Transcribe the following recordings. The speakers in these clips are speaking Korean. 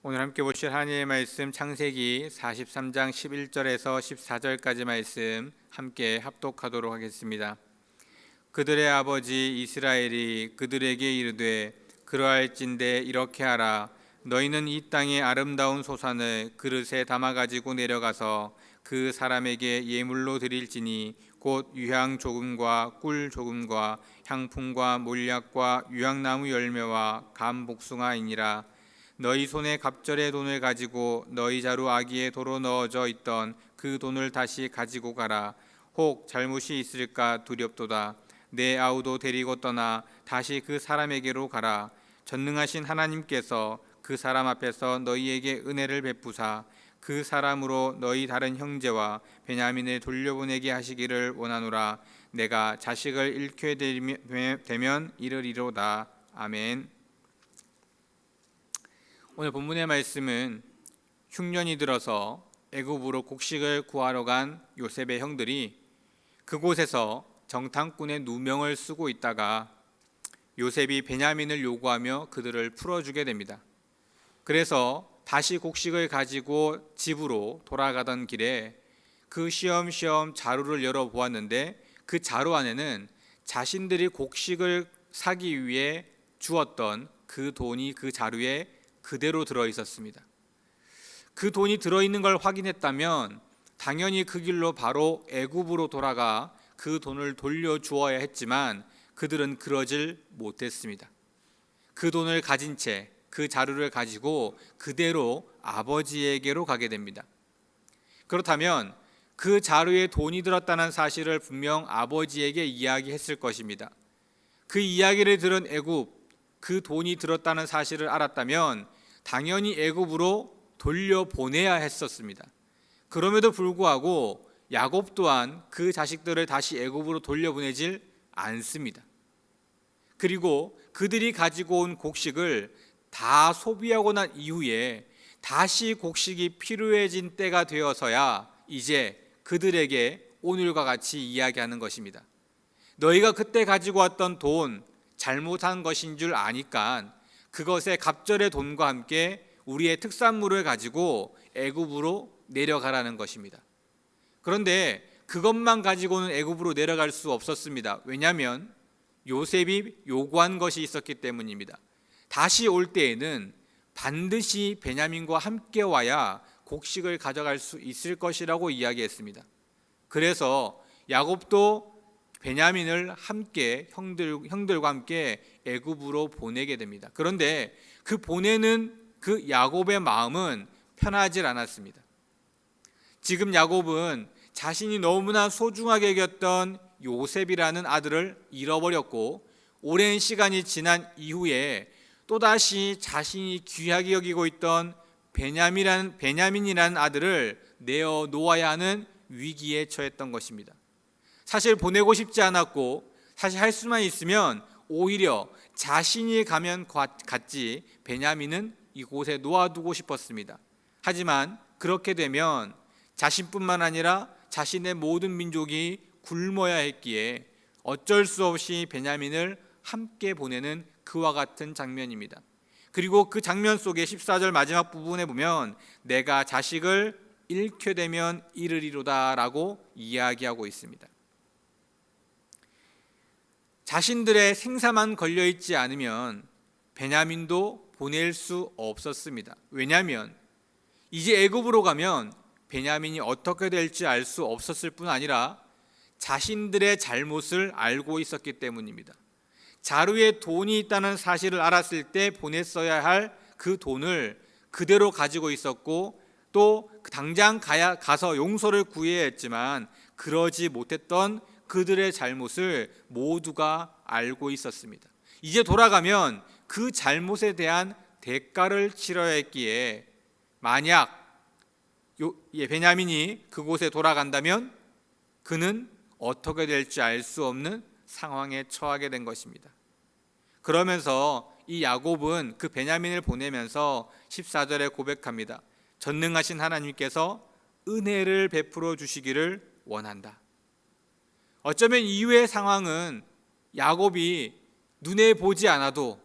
오늘 함께 보실 하나님의 말씀 창세기 43장 11절에서 14절까지 말씀 함께 합독하도록 하겠습니다. 그들의 아버지 이스라엘이 그들에게 이르되 그러할진대 이렇게 하라. 너희는 이 땅의 아름다운 소산을 그릇에 담아 가지고 내려가서 그 사람에게 예물로 드릴지니 곧 유향 조금과 꿀 조금과 향품과 몰약과 유향나무 열매와 감 복숭아이니라. 너희 손에 갑절의 돈을 가지고 너희 자루 아기에 도로 넣어져 있던 그 돈을 다시 가지고 가라. 혹 잘못이 있을까 두렵도다. 내 아우도 데리고 떠나 다시 그 사람에게로 가라. 전능하신 하나님께서 그 사람 앞에서 너희에게 은혜를 베푸사 그 사람으로 너희 다른 형제와 베냐민을 돌려보내게 하시기를 원하노라. 내가 자식을 잃게 되면 이르리로다. 아멘. 오늘 본문의 말씀은 흉년이 들어서 애굽으로 곡식을 구하러 간 요셉의 형들이 그곳에서 정탐꾼의 누명을 쓰고 있다가 요셉이 베냐민을 요구하며 그들을 풀어주게 됩니다. 그래서 다시 곡식을 가지고 집으로 돌아가던 길에 그 시험시험 자루를 열어보았는데 그 자루 안에는 자신들이 곡식을 사기 위해 주었던 그 돈이 그 자루에 그대로 들어있었습니다. 그 돈이 들어있는 걸 확인했다면 당연히 그 길로 바로 애굽으로 돌아가 그 돈을 돌려주어야 했지만 그들은 그러질 못했습니다. 그 돈을 가진 채 그 자루를 가지고 그대로 아버지에게로 가게 됩니다. 그렇다면 그 자루에 돈이 들었다는 사실을 분명 아버지에게 이야기했을 것입니다. 그 이야기를 들은 애굽, 그 돈이 들었다는 사실을 알았다면 당연히 애굽으로 돌려보내야 했었습니다. 그럼에도 불구하고 야곱 또한 그 자식들을 다시 애굽으로 돌려보내질 않습니다. 그리고 그들이 가지고 온 곡식을 다 소비하고 난 이후에 다시 곡식이 필요해진 때가 되어서야 이제 그들에게 오늘과 같이 이야기하는 것입니다. 너희가 그때 가지고 왔던 돈 잘못한 것인 줄 아니까 그것의 갑절의 돈과 함께 우리의 특산물을 가지고 애굽으로 내려가라는 것입니다. 그런데 그것만 가지고는 애굽으로 내려갈 수 없었습니다. 왜냐하면 요셉이 요구한 것이 있었기 때문입니다. 다시 올 때에는 반드시 베냐민과 함께 와야 곡식을 가져갈 수 있을 것이라고 이야기했습니다. 그래서 야곱도 베냐민을 함께 형들과 함께 애굽으로 보내게 됩니다. 그런데 그 보내는 그 야곱의 마음은 편하질 않았습니다. 지금 야곱은 자신이 너무나 소중하게 여겼던 요셉이라는 아들을 잃어버렸고 오랜 시간이 지난 이후에 또다시 자신이 귀하게 여기고 있던 베냐민이라는 아들을 내어 놓아야 하는 위기에 처했던 것입니다. 사실 보내고 싶지 않았고 사실 할 수만 있으면 오히려 자신이 가면 갔지 베냐민은 이곳에 놓아두고 싶었습니다. 하지만 그렇게 되면 자신뿐만 아니라 자신의 모든 민족이 굶어야 했기에 어쩔 수 없이 베냐민을 함께 보내는 그와 같은 장면입니다. 그리고 그 장면 속에 14절 마지막 부분에 보면 내가 자식을 잃게 되면 이르리로다 라고 이야기하고 있습니다. 자신들의 생사만 걸려있지 않으면 베냐민도 보낼 수 없었습니다. 왜냐하면 이제 애굽으로 가면 베냐민이 어떻게 될지 알 수 없었을 뿐 아니라 자신들의 잘못을 알고 있었기 때문입니다. 자루에 돈이 있다는 사실을 알았을 때 보냈어야 할 그 돈을 그대로 가지고 있었고 또 당장 가서 용서를 구해야 했지만 그러지 못했던 그들의 잘못을 모두가 알고 있었습니다. 이제 돌아가면 그 잘못에 대한 대가를 치러야 했기에 만약 베냐민이 그곳에 돌아간다면 그는 어떻게 될지 알 수 없는 상황에 처하게 된 것입니다. 그러면서 이 야곱은 그 베냐민을 보내면서 14절에 고백합니다. 전능하신 하나님께서 은혜를 베풀어 주시기를 원한다. 어쩌면 이후의 상황은 야곱이 눈에 보지 않아도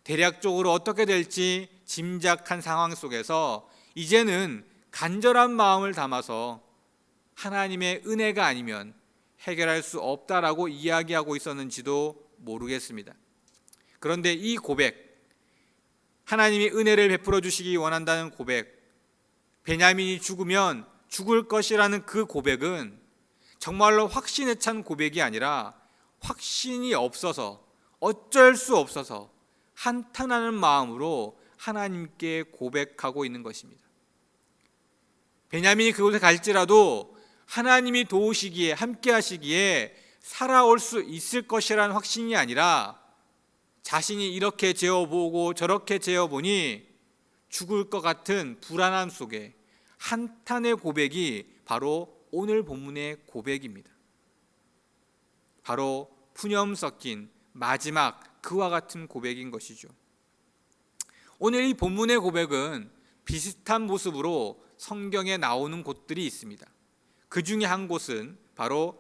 대략적으로 어떻게 될지 짐작한 상황 속에서 이제는 간절한 마음을 담아서 하나님의 은혜가 아니면 해결할 수 없다라고 이야기하고 있었는지도 모르겠습니다. 그런데 이 고백, 하나님이 은혜를 베풀어 주시기 원한다는 고백, 베냐민이 죽으면 죽을 것이라는 그 고백은 정말로 확신에 찬 고백이 아니라 확신이 없어서 어쩔 수 없어서 한탄하는 마음으로 하나님께 고백하고 있는 것입니다. 베냐민이 그곳에 갈지라도 하나님이 도우시기에 함께 하시기에 살아올 수 있을 것이라는 확신이 아니라 자신이 이렇게 재어보고 저렇게 재어보니 죽을 것 같은 불안함 속에 한탄의 고백이 바로 오늘 본문의 고백입니다. 바로 푸념 섞인 마지막 그와 같은 고백인 것이죠. 오늘 이 본문의 고백은 비슷한 모습으로 성경에 나오는 곳들이 있습니다. 그 중에 한 곳은 바로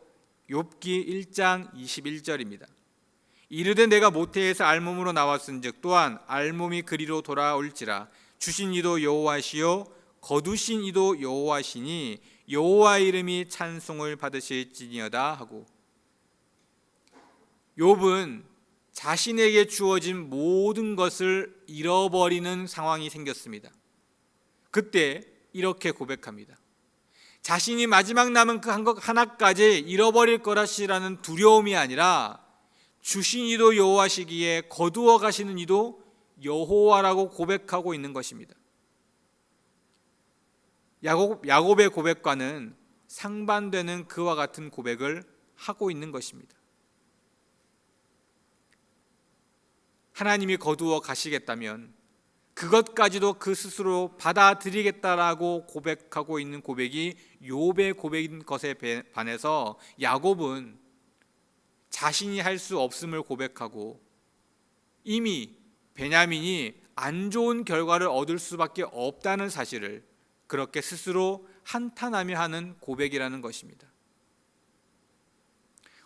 욥기 1장 21절입니다. 이르되 내가 모태에서 알몸으로 나왔은즉 또한 알몸이 그리로 돌아올지라 주신 이도 여호와시요 거두신 이도 여호와시니 여호와 이름이 찬송을 받으실지니어다 하고, 욥은 자신에게 주어진 모든 것을 잃어버리는 상황이 생겼습니다. 그때 이렇게 고백합니다. 자신이 마지막 남은 그 한 것 하나까지 잃어버릴 거라시라는 두려움이 아니라 주신 이도 여호와시기에 거두어 가시는 이도 여호와라고 고백하고 있는 것입니다. 야곱의 고백과는 상반되는 그와 같은 고백을 하고 있는 것입니다. 하나님이 거두어 가시겠다면 그것까지도 그 스스로 받아들이겠다라고 고백하고 있는 고백이 욥의 고백인 것에 반해서 야곱은 자신이 할 수 없음을 고백하고 이미 베냐민이 안 좋은 결과를 얻을 수밖에 없다는 사실을 그렇게 스스로 한탄하며 하는 고백이라는 것입니다.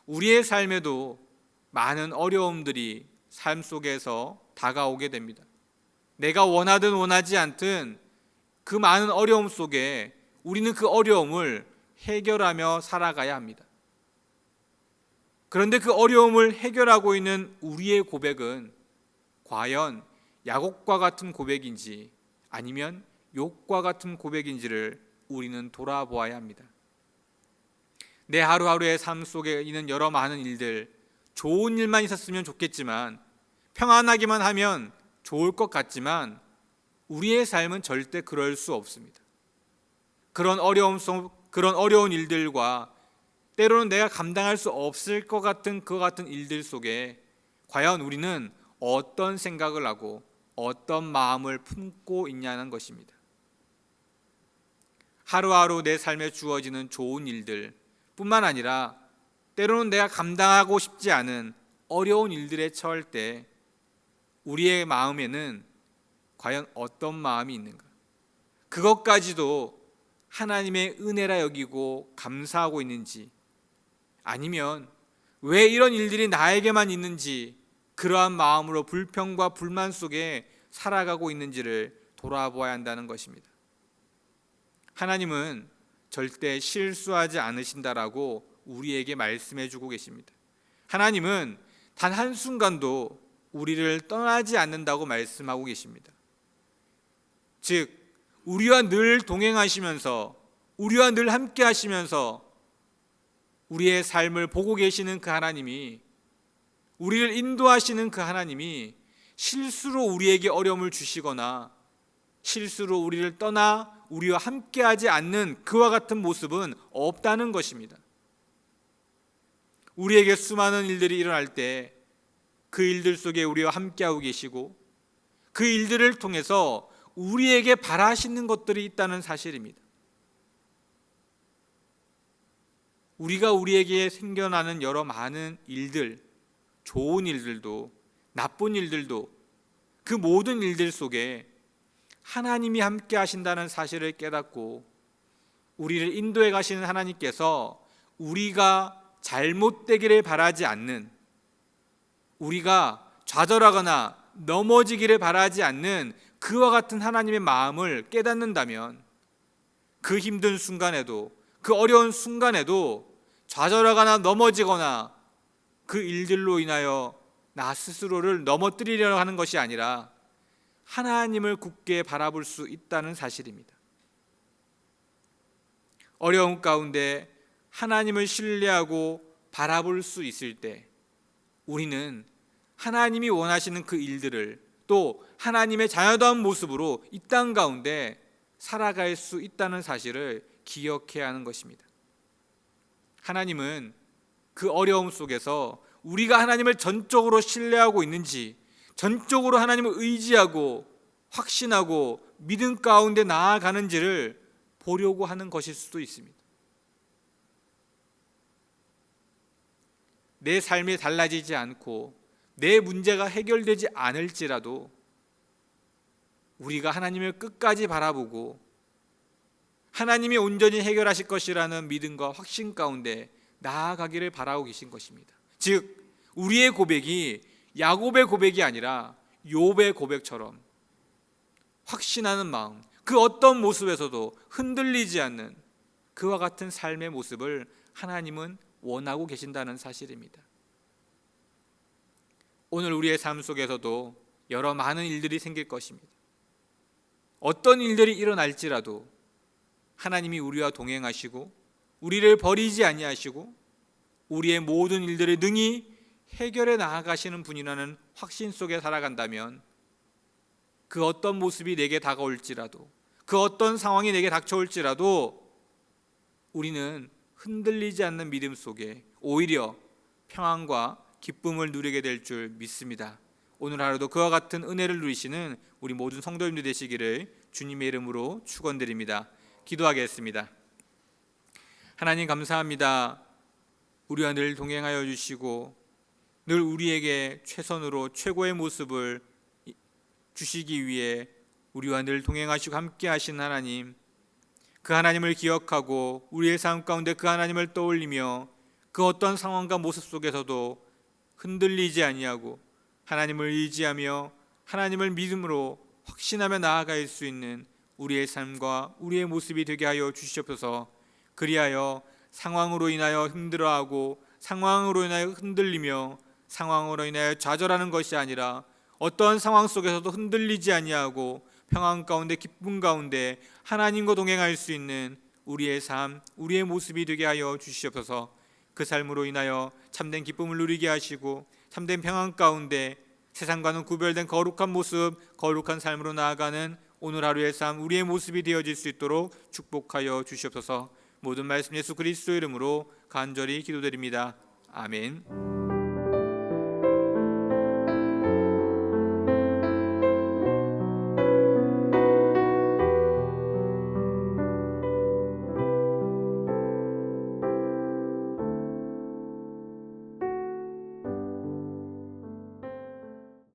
우리의 삶에도 많은 어려움들이 삶 속에서 다가오게 됩니다. 내가 원하든 원하지 않든 그 많은 어려움 속에 우리는 그 어려움을 해결하며 살아가야 합니다. 그런데 그 어려움을 해결하고 있는 우리의 고백은 과연 야곱과 같은 고백인지 아니면 욥과 같은 고백인지를 우리는 돌아보아야 합니다. 내 하루하루의 삶 속에 있는 여러 많은 일들, 좋은 일만 있었으면 좋겠지만 평안하기만 하면 좋을 것 같지만 우리의 삶은 절대 그럴 수 없습니다. 그런 어려운 일들과 때로는 내가 감당할 수 없을 것 같은 그 같은 일들 속에 과연 우리는 어떤 생각을 하고 어떤 마음을 품고 있냐는 것입니다. 하루하루 내 삶에 주어지는 좋은 일들 뿐만 아니라 때로는 내가 감당하고 싶지 않은 어려운 일들에 처할 때 우리의 마음에는 과연 어떤 마음이 있는가? 그것까지도 하나님의 은혜라 여기고 감사하고 있는지, 아니면 왜 이런 일들이 나에게만 있는지 그러한 마음으로 불평과 불만 속에 살아가고 있는지를 돌아보아야 한다는 것입니다. 하나님은 절대 실수하지 않으신다라고 우리에게 말씀해 주고 계십니다. 하나님은 단 한순간도 우리를 떠나지 않는다고 말씀하고 계십니다. 즉 우리와 늘 동행하시면서 우리와 늘 함께 하시면서 우리의 삶을 보고 계시는 그 하나님이, 우리를 인도하시는 그 하나님이 실수로 우리에게 어려움을 주시거나 실수로 우리를 떠나 우리와 함께하지 않는 그와 같은 모습은 없다는 것입니다. 우리에게 수많은 일들이 일어날 때 그 일들 속에 우리와 함께하고 계시고 그 일들을 통해서 우리에게 바라시는 것들이 있다는 사실입니다. 우리가 우리에게 생겨나는 여러 많은 일들, 좋은 일들도 나쁜 일들도 그 모든 일들 속에 하나님이 함께 하신다는 사실을 깨닫고 우리를 인도해 가시는 하나님께서 우리가 잘못되기를 바라지 않는, 우리가 좌절하거나 넘어지기를 바라지 않는 그와 같은 하나님의 마음을 깨닫는다면 그 힘든 순간에도, 그 어려운 순간에도 좌절하거나 넘어지거나 그 일들로 인하여 나 스스로를 넘어뜨리려고 하는 것이 아니라 하나님을 굳게 바라볼 수 있다는 사실입니다. 어려움 가운데 하나님을 신뢰하고 바라볼 수 있을 때 우리는 하나님이 원하시는 그 일들을 또 하나님의 자녀다운 모습으로 이 땅 가운데 살아갈 수 있다는 사실을 기억해야 하는 것입니다. 하나님은 그 어려움 속에서 우리가 하나님을 전적으로 신뢰하고 있는지, 전적으로 하나님을 의지하고 확신하고 믿음 가운데 나아가는지를 보려고 하는 것일 수도 있습니다. 내 삶이 달라지지 않고 내 문제가 해결되지 않을지라도 우리가 하나님을 끝까지 바라보고 하나님이 온전히 해결하실 것이라는 믿음과 확신 가운데 나아가기를 바라고 계신 것입니다. 즉 우리의 고백이 야곱의 고백이 아니라 욥의 고백처럼 확신하는 마음, 그 어떤 모습에서도 흔들리지 않는 그와 같은 삶의 모습을 하나님은 원하고 계신다는 사실입니다. 오늘 우리의 삶 속에서도 여러 많은 일들이 생길 것입니다. 어떤 일들이 일어날지라도 하나님이 우리와 동행하시고 우리를 버리지 아니하시고 우리의 모든 일들을 능히 해결해 나아가시는 분이라는 확신 속에 살아간다면 그 어떤 모습이 내게 다가올지라도 그 어떤 상황이 내게 닥쳐올지라도 우리는 흔들리지 않는 믿음 속에 오히려 평안과 기쁨을 누리게 될 줄 믿습니다. 오늘 하루도 그와 같은 은혜를 누리시는 우리 모든 성도님들 되시기를 주님의 이름으로 축원드립니다. 기도하겠습니다. 하나님 감사합니다. 우리와 늘 동행하여 주시고 늘 우리에게 최선으로 최고의 모습을 주시기 위해 우리와 늘 동행하시고 함께 하신 하나님, 그 하나님을 기억하고 우리의 삶 가운데 그 하나님을 떠올리며 그 어떤 상황과 모습 속에서도 흔들리지 아니하고 하나님을 의지하며 하나님을 믿음으로 확신하며 나아갈 수 있는 우리의 삶과 우리의 모습이 되게 하여 주시옵소서. 그리하여 상황으로 인하여 힘들어하고 상황으로 인하여 흔들리며 상황으로 인하여 좌절하는 것이 아니라 어떠한 상황 속에서도 흔들리지 아니하고 평안 가운데 기쁨 가운데 하나님과 동행할 수 있는 우리의 삶, 우리의 모습이 되게 하여 주시옵소서. 그 삶으로 인하여 참된 기쁨을 누리게 하시고 참된 평안 가운데 세상과는 구별된 거룩한 모습, 거룩한 삶으로 나아가는 오늘 하루의 삶, 우리의 모습이 되어질 수 있도록 축복하여 주시옵소서. 모든 말씀 예수 그리스도의 이름으로 간절히 기도드립니다. 아멘.